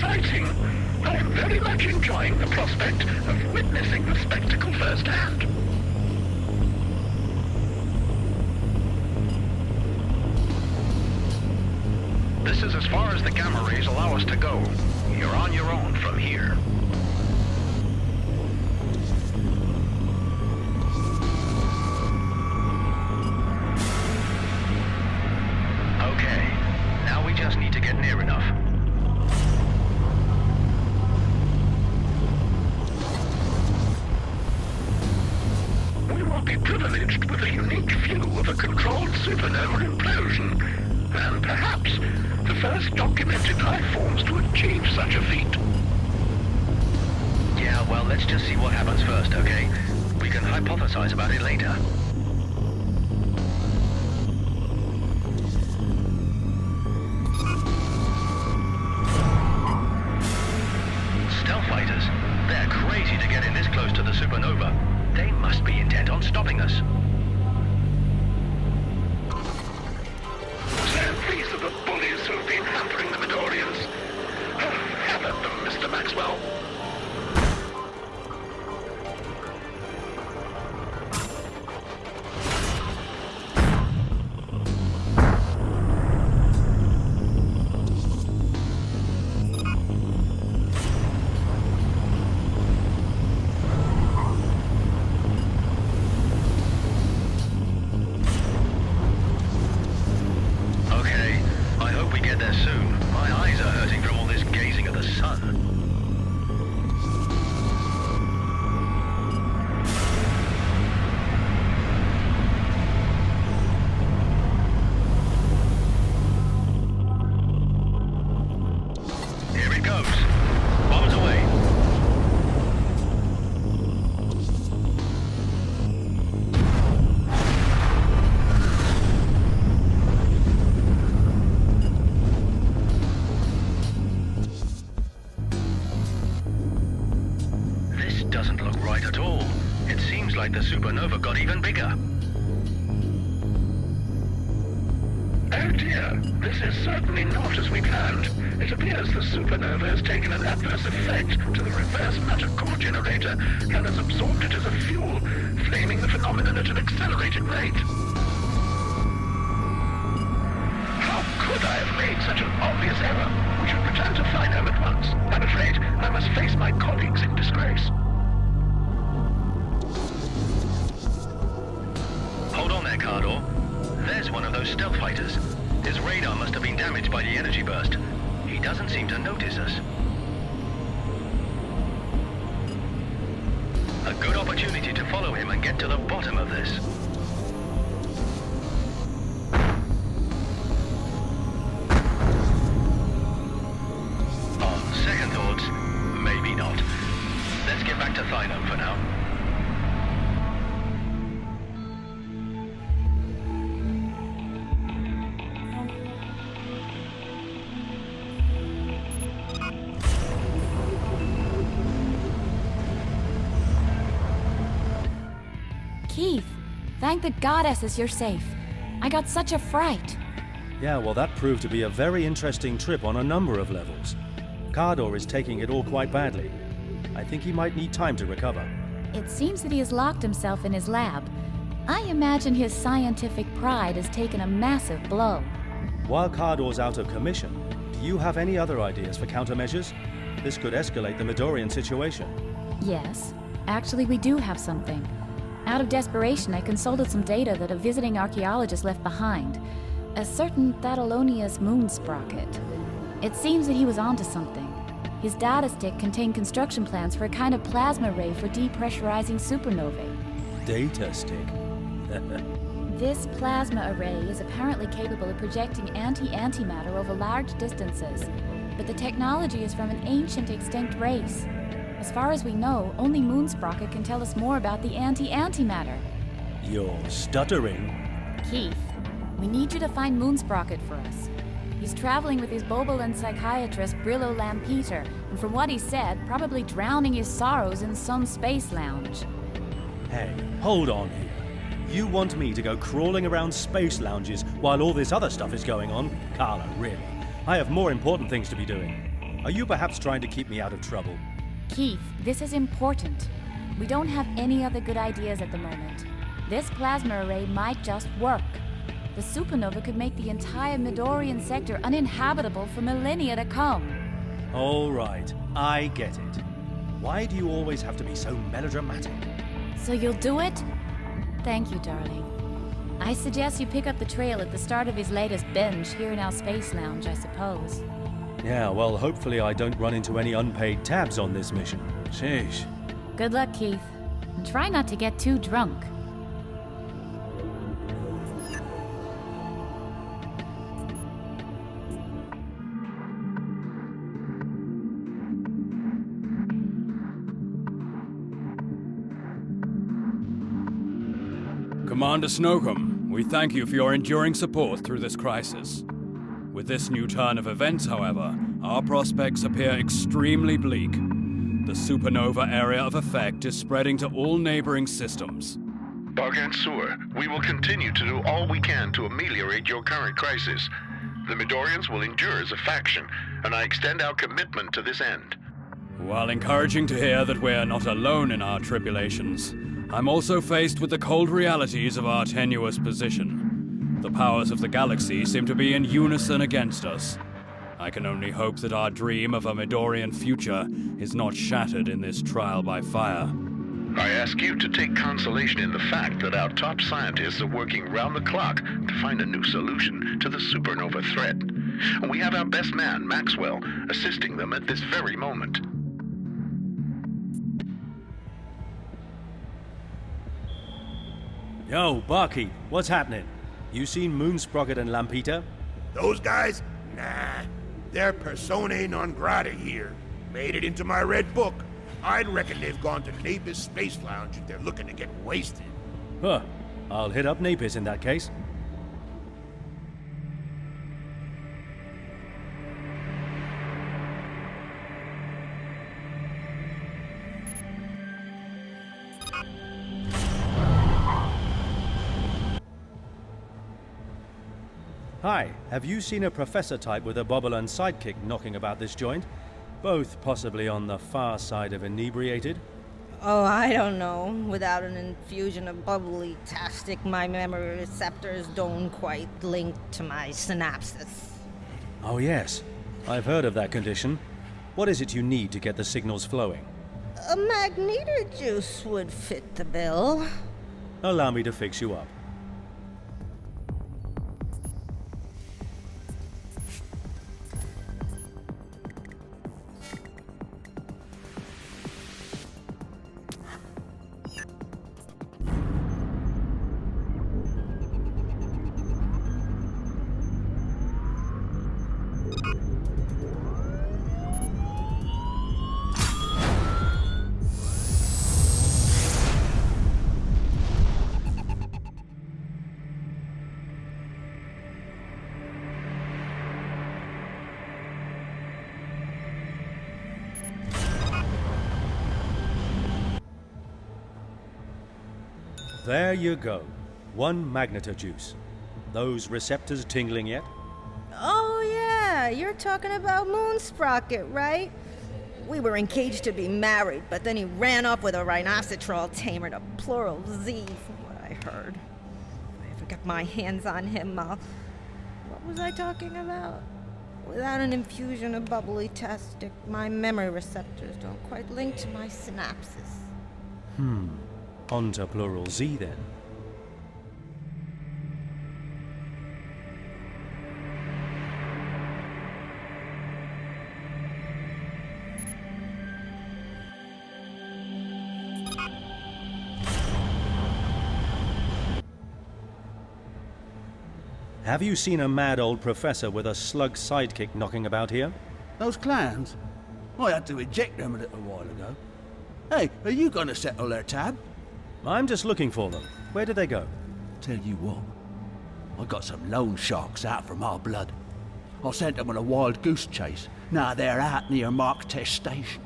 exciting. I am very much enjoying the prospect of witnessing the spectacle firsthand. This is as far as the gamma rays allow us to go. You're on your own from here. Okay, now we just need to get near enough. We will be privileged with a unique view of a controlled supernova implosion, and perhaps the first documented life forms to achieve such a feat. Yeah, well, let's just see what happens first, okay? We can hypothesize about it later. Stealth fighters. They're crazy to get in this close to the supernova. They must be intent on stopping us. These are the bullies who've been hampering the Midorians. Have at them, Mr. Maxwell. Doesn't look right at all. It seems like the supernova got even bigger. Oh dear, this is certainly not as we planned. It appears the supernova has taken an adverse effect to the reverse matter core generator and has absorbed it as a fuel, flaming the phenomenon at an accelerated rate. How could I have made such an obvious error? We should return to flight home at once. I'm afraid I must face my colleagues in disgrace. Hold on there, Khador. There's one of those stealth fighters. His radar must have been damaged by the energy burst. He doesn't seem to notice us. A good opportunity to follow him and get to the bottom of this. On second thoughts, maybe not. Let's get back to Thynome for now. Keith, thank the goddesses you're safe. I got such a fright. Yeah, well, that proved to be a very interesting trip on a number of levels. Khador is taking it all quite badly. I think he might need time to recover. It seems that he has locked himself in his lab. I imagine his scientific pride has taken a massive blow. While Khador's out of commission, do you have any other ideas for countermeasures? This could escalate the Midorian situation. Yes, actually we do have something. Out of desperation, I consulted some data that a visiting archaeologist left behind. A certain Thatalonia's moon sprocket. It seems that he was onto something. His data stick contained construction plans for a kind of plasma ray for depressurizing supernovae. Data stick? This plasma array is apparently capable of projecting anti-antimatter over large distances, but the technology is from an ancient extinct race. As far as we know, only Moon Sprocket can tell us more about the anti-antimatter. You're stuttering. Keith, we need you to find Moon Sprocket for us. He's traveling with his Bobolan psychiatrist Brillo Lampeter, and from what he said, probably drowning his sorrows in some space lounge. Hey, hold on here. You want me to go crawling around space lounges while all this other stuff is going on? Carla, really? I have more important things to be doing. Are you perhaps trying to keep me out of trouble? Keith, this is important. We don't have any other good ideas at the moment. This plasma array might just work. The supernova could make the entire Midorian sector uninhabitable for millennia to come. All right, I get it. Why do you always have to be so melodramatic? So you'll do it? Thank you, darling. I suggest you pick up the trail at the start of his latest binge here in our space lounge, I suppose. Yeah, well, hopefully I don't run into any unpaid tabs on this mission. Sheesh. Good luck, Keith. And try not to get too drunk. Commander Snowcomb, we thank you for your enduring support through this crisis. With this new turn of events, however, our prospects appear extremely bleak. The supernova area of effect is spreading to all neighboring systems. Gargantua, we will continue to do all we can to ameliorate your current crisis. The Midorians will endure as a faction, and I extend our commitment to this end. While encouraging to hear that we're not alone in our tribulations, I'm also faced with the cold realities of our tenuous position. The powers of the galaxy seem to be in unison against us. I can only hope that our dream of a Midorian future is not shattered in this trial by fire. I ask you to take consolation in the fact that our top scientists are working round the clock to find a new solution to the supernova threat. And we have our best man, Maxwell, assisting them at this very moment. Yo, Barkeep, what's happening? You seen Moon Sprocket and Lampita? Those guys? Nah. They're personae non grata here. Made it into my red book. I'd reckon they've gone to Napus Space Lounge if they're looking to get wasted. Huh. I'll hit up Napus in that case. Hi, have you seen a professor type with a Bobolan sidekick knocking about this joint? Both possibly on the far side of inebriated? Oh, I don't know. Without an infusion of bubbly-tastic, my memory receptors don't quite link to my synapses. Oh yes, I've heard of that condition. What is it you need to get the signals flowing? A magneto juice would fit the bill. Allow me to fix you up. There you go. One magnetojuice. Those receptors tingling yet? Oh, yeah. You're talking about Moon Sprocket, right? We were engaged to be married, but then he ran off with a rhinoceros tamer to plural Z, from what I heard. If I ever get my hands on him, what was I talking about? Without an infusion of bubbly-tastic, my memory receptors don't quite link to my synapses. On to plural Z then. Have you seen a mad old professor with a slug sidekick knocking about here? Those clowns? I had to eject them a little while ago. Hey, are you gonna settle their tab? I'm just looking for them. Where did they go? Tell you what, I got some loan sharks out for my blood. I sent them on a wild goose chase. Now they're out near Mark Test Station.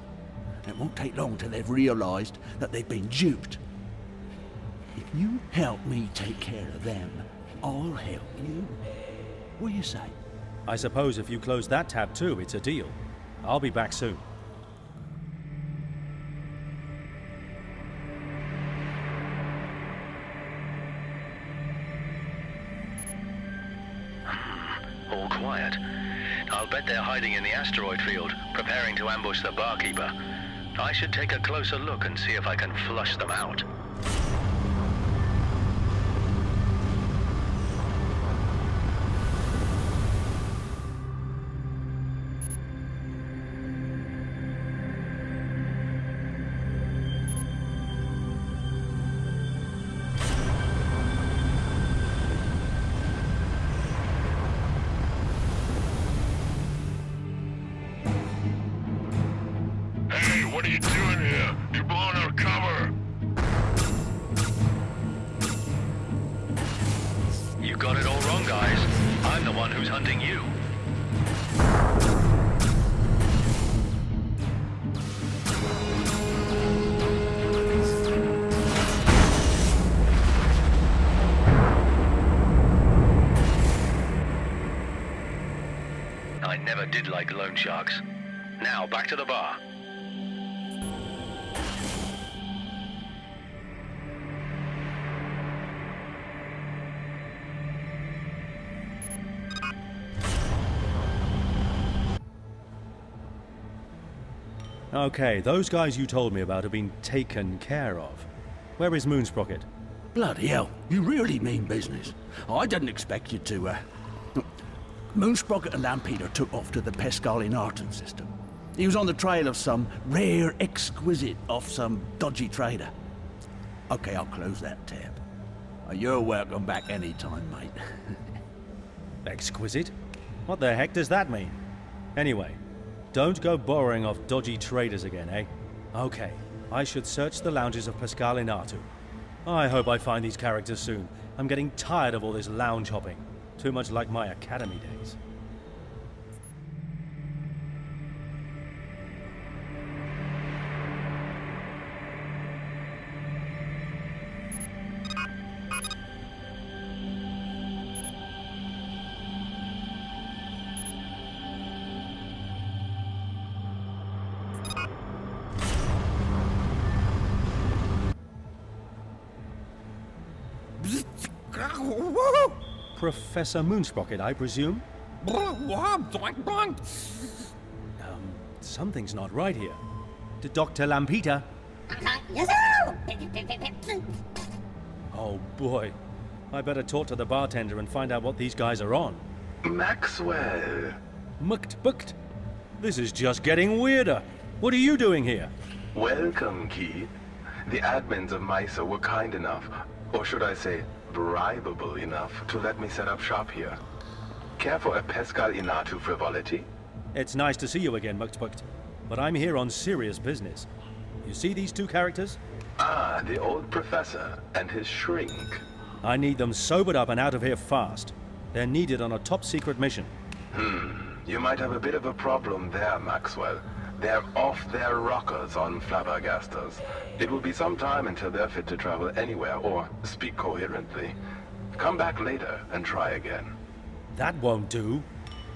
It won't take long till they've realized that they've been duped. If you help me take care of them, I'll help you. What do you say? I suppose if you close that tab too, it's a deal. I'll be back soon. All quiet. I'll bet they're hiding in the asteroid field, preparing to ambush the barkeeper. I should take a closer look and see if I can flush them out. What are you doing here? You're blowing our cover! You got it all wrong, guys. I'm the one who's hunting you. I never did like loan sharks. Now, back to the bar. Okay, those guys you told me about have been taken care of. Where is Moonsprocket? Bloody hell, you really mean business. I didn't expect you to, Moonsprocket and Lampeter took off to the Pascal-in-Arton system. He was on the trail of some rare exquisite off some dodgy trader. Okay, I'll close that tab. You're welcome back anytime, mate. Exquisite? What the heck does that mean? Anyway, don't go borrowing off dodgy traders again, eh? Okay, I should search the lounges of Pascal-in-Arton. I hope I find these characters soon. I'm getting tired of all this lounge hopping. Too much like my academy days. Professor Moonsprocket, I presume? Something's not right here. Dr. Lampeter? Oh boy. I better talk to the bartender and find out what these guys are on. Maxwell. Booked. This is just getting weirder. What are you doing here? Welcome, Keith. The admins of MISA were kind enough, or should I say, bribable enough, to let me set up shop here. Care for a Pascal-in-Arton frivolity? It's nice to see you again, Booked. But I'm here on serious business. You see these two characters? Ah, the old professor and his shrink. I need them sobered up and out of here fast. They're needed on a top-secret mission. You might have a bit of a problem there, Maxwell. They're off their rockers on Flabbergastas. It will be some time until they're fit to travel anywhere or speak coherently. Come back later and try again. That won't do.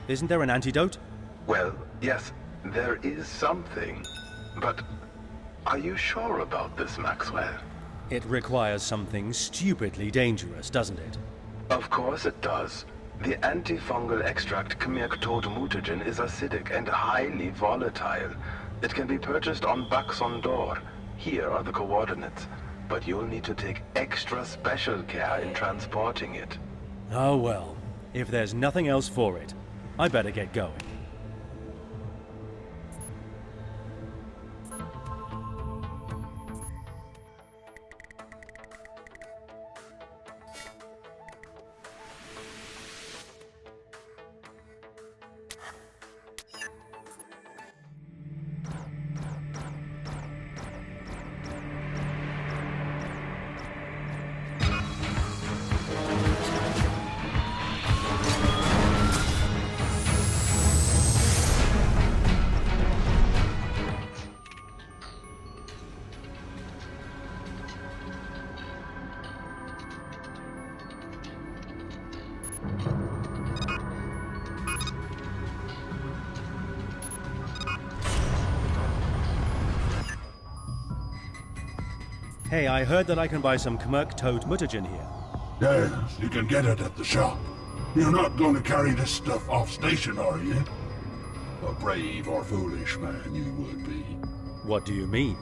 Isn't there an antidote? Well, yes, there is something. But are you sure about this, Maxwell? It requires something stupidly dangerous, doesn't it? Of course it does. The antifungal extract Khmer-Tod mutagen is acidic and highly volatile. It can be purchased on Baxondor. Here are the coordinates. But you'll need to take extra special care in transporting it. Oh well. If there's nothing else for it, I better get going. Hey, I heard that I can buy some Kmerk-Toad mutagen here. Yes, you can get it at the shop. You're not going to carry this stuff off station, are you? A brave or foolish man you would be. What do you mean?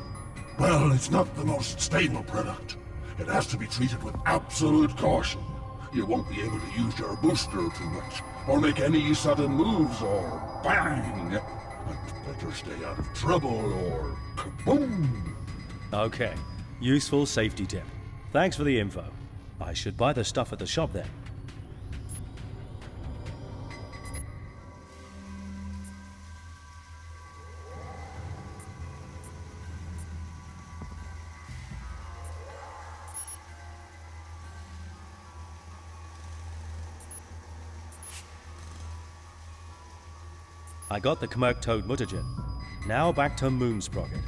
Well, it's not the most stable product. It has to be treated with absolute caution. You won't be able to use your booster too much, or make any sudden moves, or bang! And better stay out of trouble, or kaboom! Okay, useful safety tip. Thanks for the info. I should buy the stuff at the shop then. I got the Kmerk-Toad mutagen. Now back to Moon Sprocket.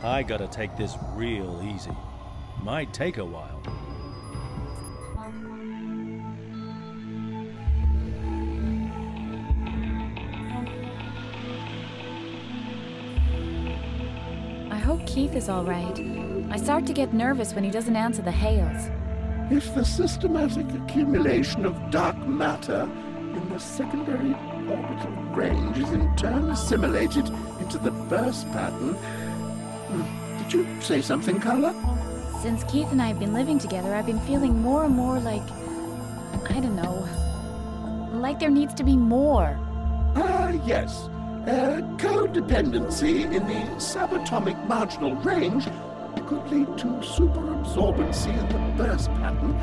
I gotta take this real easy. Might take a while. I hope Keith is all right. I start to get nervous when he doesn't answer the hails. If the systematic accumulation of dark matter in the secondary orbital range is in turn assimilated into the burst pattern... Did you say something, Carla? Since Keith and I have been living together, I've been feeling more and more like... I don't know. Like there needs to be more. Yes. Codependency in the subatomic marginal range could lead to superabsorbency in the burst pattern,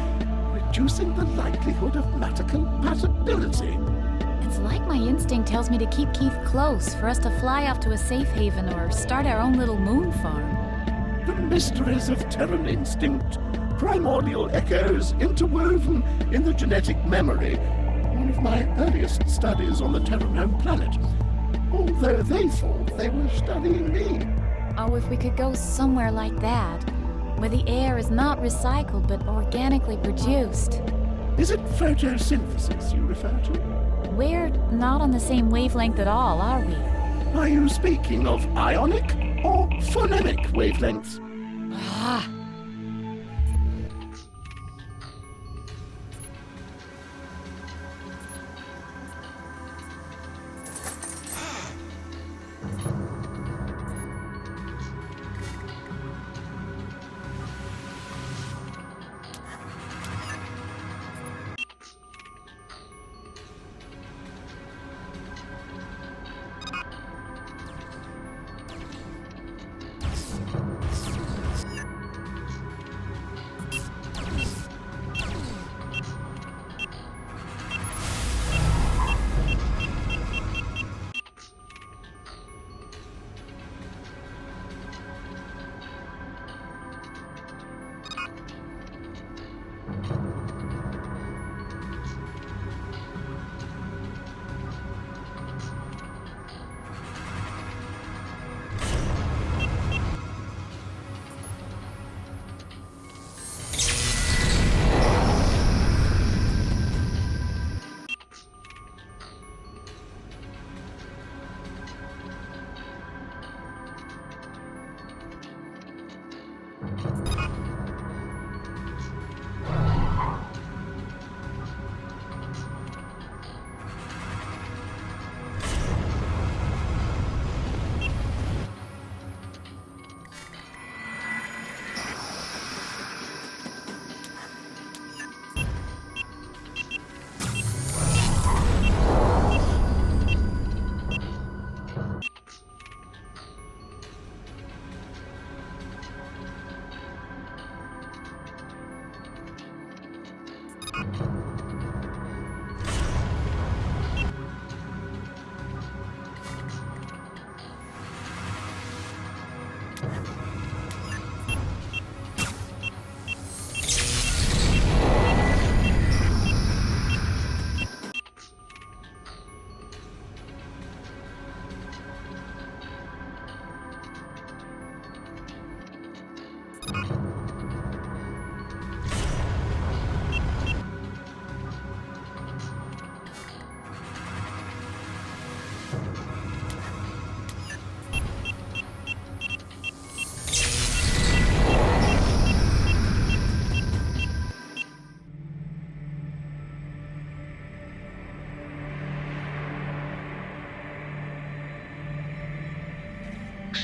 reducing the likelihood of matter compatibility. It's like my instinct tells me to keep Keith close, for us to fly off to a safe haven or start our own little moon farm. The mysteries of Terran instinct, primordial echoes interwoven in the genetic memory, one of my earliest studies on the Terran home planet. Although they thought they were studying me. Oh, if we could go somewhere like that, where the air is not recycled but organically produced. Is it photosynthesis you refer to? We're not on the same wavelength at all, are we? Are you speaking of ionic or phonemic wavelengths? Ah.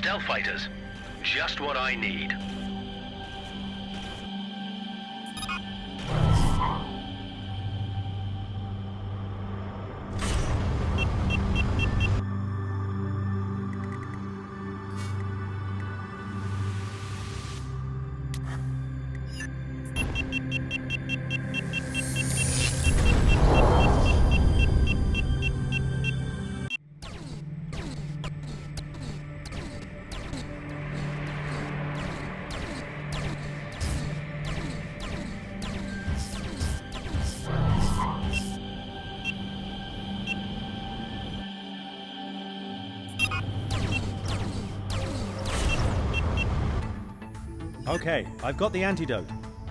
stealth fighters. Just what I need. Okay, I've got the antidote.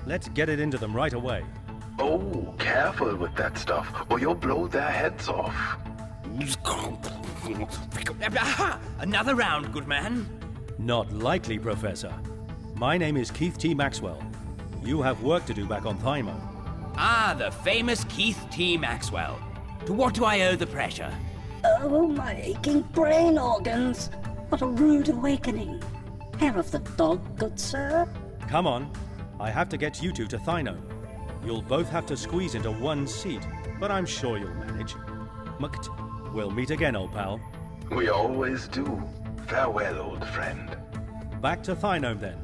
Let's get it into them right away. Oh, careful with that stuff, or you'll blow their heads off. Aha! Another round, good man. Not likely, Professor. My name is Keith T. Maxwell. You have work to do back on Thymo. Ah, the famous Keith T. Maxwell. To what do I owe the pressure? Oh, my aching brain organs. What a rude awakening. Hair of the dog, good sir. Come on. I have to get you two to Thyno. You'll both have to squeeze into one seat, but I'm sure you'll manage. Mukt, we'll meet again, old pal. We always do. Farewell, old friend. Back to Thyno then.